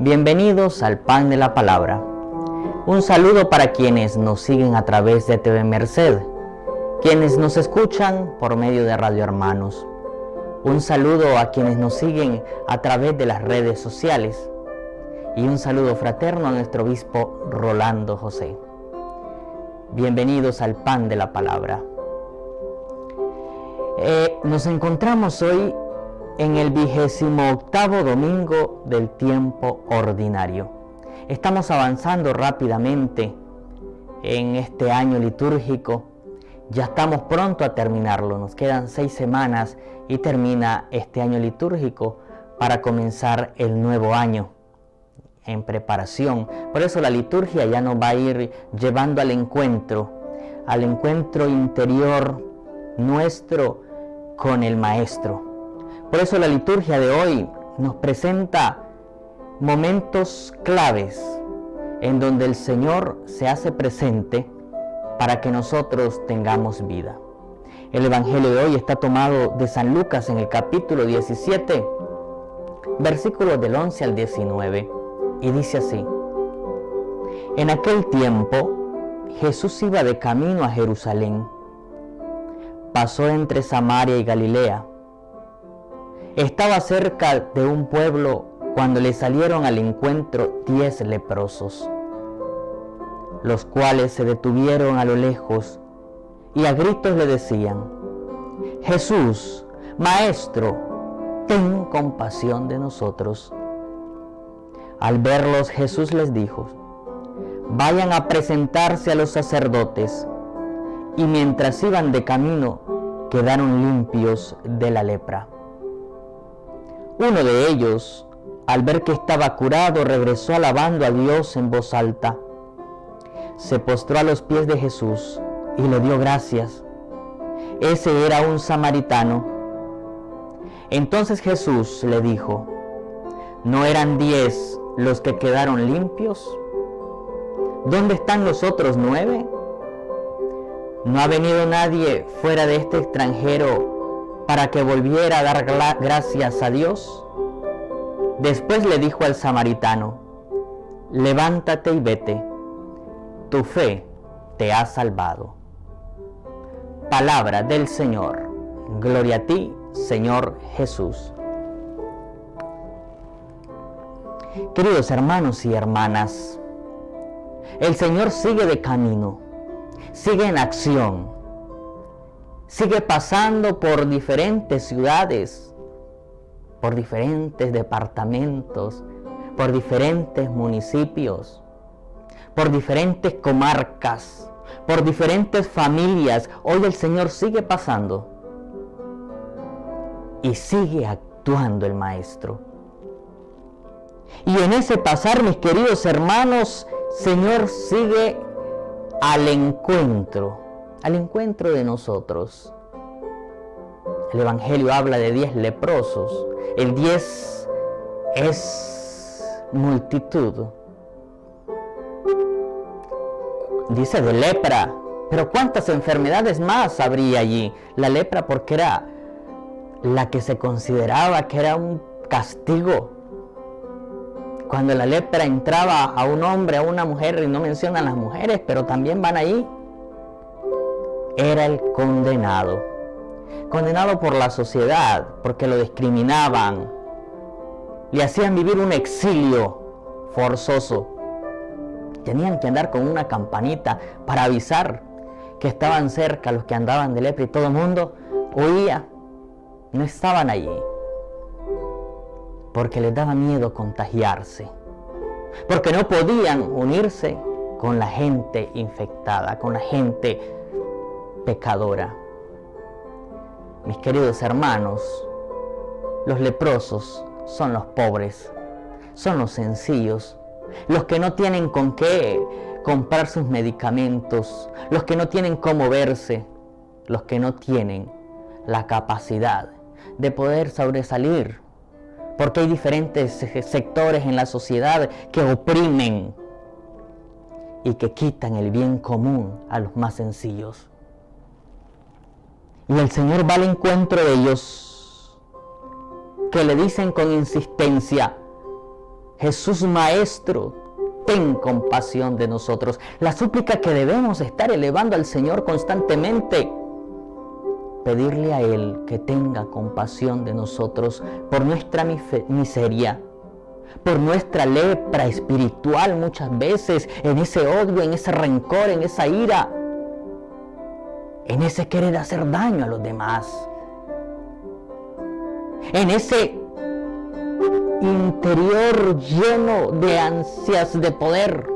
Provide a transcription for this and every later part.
Bienvenidos al Pan de la Palabra. Un saludo para quienes nos siguen a través de TV Merced, quienes nos escuchan por medio de Radio Hermanos. Un saludo a quienes nos siguen a través de las redes sociales. Y un saludo fraterno a nuestro obispo Rolando José. Bienvenidos al Pan de la Palabra. Nos encontramos hoy en el 28º domingo del tiempo ordinario. Estamos avanzando rápidamente en este año litúrgico. Ya estamos pronto a terminarlo. Nos quedan 6 semanas y termina este año litúrgico para comenzar el nuevo año en preparación. Por eso la liturgia ya nos va a ir llevando al encuentro interior nuestro con el Maestro. Por eso la liturgia de hoy nos presenta momentos claves en donde el Señor se hace presente para que nosotros tengamos vida. El Evangelio de hoy está tomado de San Lucas en el capítulo 17, versículos del 11 al 19, y dice así: En aquel tiempo Jesús iba de camino a Jerusalén. Pasó entre Samaria y Galilea. Estaba cerca de un pueblo cuando le salieron al encuentro 10 leprosos, los cuales se detuvieron a lo lejos y a gritos le decían: Jesús, Maestro, ten compasión de nosotros. Al verlos, Jesús les dijo: Vayan a presentarse a los sacerdotes. Y mientras iban de camino, quedaron limpios de la lepra. Uno de ellos, al ver que estaba curado, regresó alabando a Dios en voz alta. Se postró a los pies de Jesús y le dio gracias. Ese era un samaritano. Entonces Jesús le dijo: ¿No eran 10 los que quedaron limpios? ¿Dónde están los otros 9? ¿No ha venido nadie fuera de este extranjero para que volviera a dar gracias a Dios? Después le dijo al samaritano: Levántate y vete, tu fe te ha salvado. Palabra del Señor. Gloria a ti, Señor Jesús. Queridos hermanos y hermanas, el Señor sigue de camino, sigue en acción, sigue pasando por diferentes ciudades, por diferentes departamentos, por diferentes municipios, por diferentes comarcas, por diferentes familias. Hoy el Señor sigue pasando y sigue actuando el Maestro. Y en ese pasar, mis queridos hermanos, Señor sigue al encuentro de nosotros. El Evangelio habla de 10 leprosos. El 10 es multitud. Dice de lepra, pero ¿cuántas enfermedades más habría allí? La lepra porque era la que se consideraba que era un castigo. Cuando la lepra entraba a un hombre, a una mujer, y no mencionan las mujeres, pero también van ahí, era el condenado. Condenado por la sociedad, porque lo discriminaban. Le hacían vivir un exilio forzoso. Tenían que andar con una campanita para avisar que estaban cerca los que andaban de lepra, y todo el mundo huía. No estaban allí, porque les daba miedo contagiarse, porque no podían unirse con la gente infectada, con la gente pecadora. Mis queridos hermanos, los leprosos son los pobres, son los sencillos, los que no tienen con qué comprar sus medicamentos, los que no tienen cómo verse, los que no tienen la capacidad de poder sobresalir, porque hay diferentes sectores en la sociedad que oprimen y que quitan el bien común a los más sencillos. Y el Señor va al encuentro de ellos, que le dicen con insistencia: Jesús Maestro, ten compasión de nosotros. La súplica que debemos estar elevando al Señor constantemente. Pedirle a Él que tenga compasión de nosotros por nuestra miseria, por nuestra lepra espiritual muchas veces, en ese odio, en ese rencor, en esa ira, en ese querer hacer daño a los demás, en ese interior lleno de ansias de poder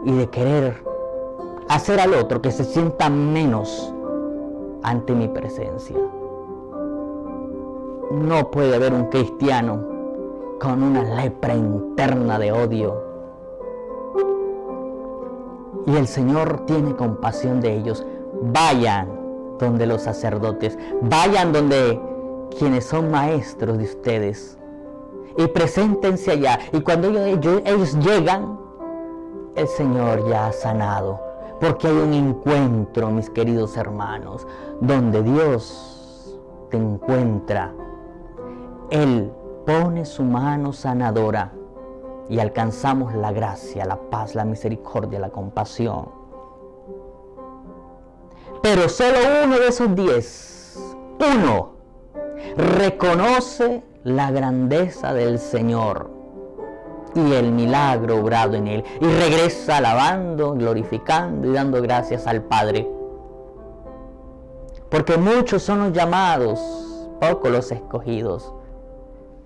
y de querer hacer al otro que se sienta menos ante mi presencia. No puede haber un cristiano con una lepra interna de odio. Y el Señor tiene compasión de ellos. Vayan donde los sacerdotes, vayan donde quienes son maestros de ustedes y preséntense allá. Y cuando ellos llegan, el Señor ya ha sanado. Porque hay un encuentro, mis queridos hermanos, donde Dios te encuentra. Él pone su mano sanadora y alcanzamos la gracia, la paz, la misericordia, la compasión. Pero solo uno de esos 10, uno, reconoce la grandeza del Señor y el milagro obrado en él, y regresa alabando, glorificando y dando gracias al Padre. Porque muchos son los llamados, pocos los escogidos.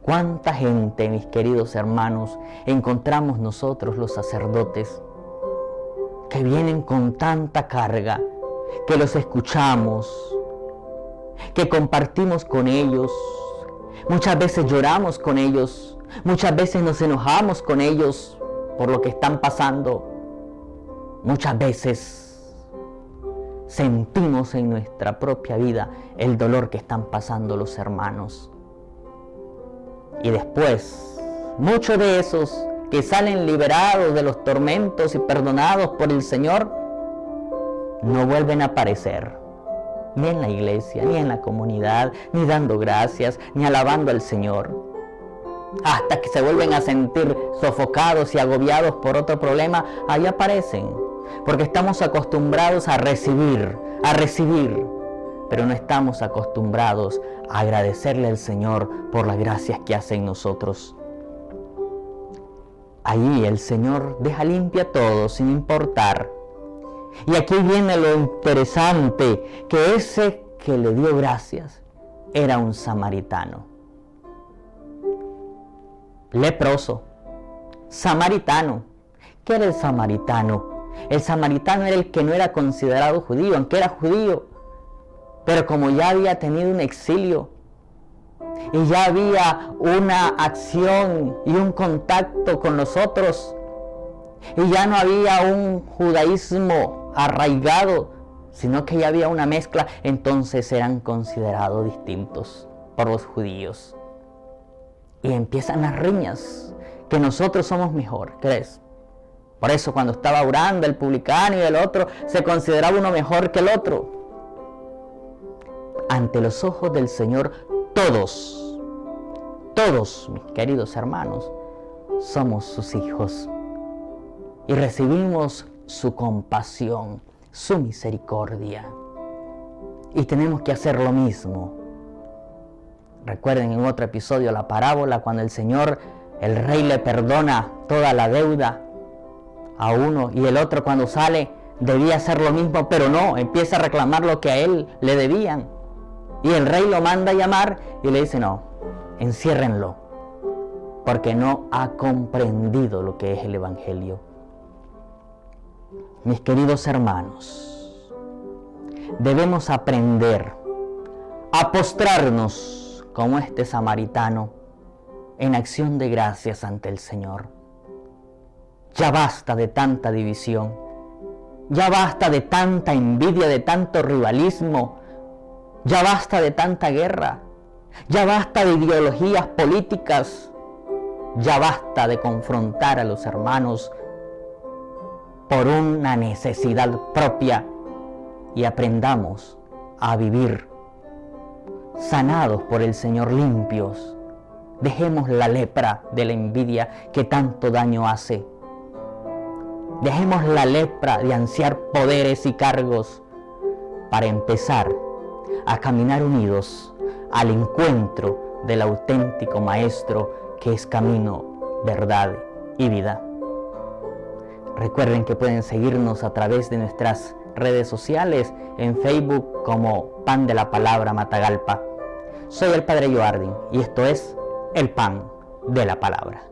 ¿Cuánta gente, mis queridos hermanos, encontramos nosotros los sacerdotes que vienen con tanta carga, que los escuchamos, que compartimos con ellos, muchas veces lloramos con ellos, muchas veces nos enojamos con ellos por lo que están pasando. Muchas veces sentimos en nuestra propia vida el dolor que están pasando los hermanos. Y después, muchos de esos que salen liberados de los tormentos y perdonados por el Señor, no vuelven a aparecer, ni en la iglesia, ni en la comunidad, ni dando gracias, ni alabando al Señor. Hasta que se vuelven a sentir sofocados y agobiados por otro problema, ahí aparecen. Porque estamos acostumbrados a recibir, pero no estamos acostumbrados a agradecerle al Señor por las gracias que hace en nosotros. Ahí el Señor deja limpia todo sin importar. Y aquí viene lo interesante, que ese que le dio gracias era un samaritano. Leproso, samaritano. ¿Qué era el samaritano? El samaritano era el que no era considerado judío, aunque era judío, pero como ya había tenido un exilio y ya había una acción y un contacto con los otros, y ya no había un judaísmo arraigado, sino que ya había una mezcla, entonces eran considerados distintos por los judíos. Y empiezan las riñas, que nosotros somos mejor, ¿crees? Por eso cuando estaba orando el publicano y el otro, se consideraba uno mejor que el otro. Ante los ojos del Señor, todos, mis queridos hermanos, somos sus hijos. Y recibimos su compasión, su misericordia. Y tenemos que hacer lo mismo. Recuerden en otro episodio la parábola cuando el Señor, el rey, le perdona toda la deuda a uno, y el otro cuando sale debía hacer lo mismo, pero no, empieza a reclamar lo que a él le debían. Y el rey lo manda a llamar y le dice: no, enciérrenlo, porque no ha comprendido lo que es el Evangelio. Mis queridos hermanos, debemos aprender a postrarnos como este samaritano en acción de gracias ante el Señor. Ya basta de tanta división, ya basta de tanta envidia, de tanto rivalismo, ya basta de tanta guerra, ya basta de ideologías políticas, ya basta de confrontar a los hermanos por una necesidad propia, y aprendamos a vivir sanados por el Señor, limpios, Dejemos la lepra de la envidia que tanto daño hace. Dejemos la lepra de ansiar poderes y cargos para empezar a caminar unidos al encuentro del auténtico Maestro que es camino, verdad y vida. Recuerden que pueden seguirnos a través de nuestras redes sociales, en Facebook como Pan de la Palabra Matagalpa. Soy el Padre Joardín y esto es El Pan de la Palabra.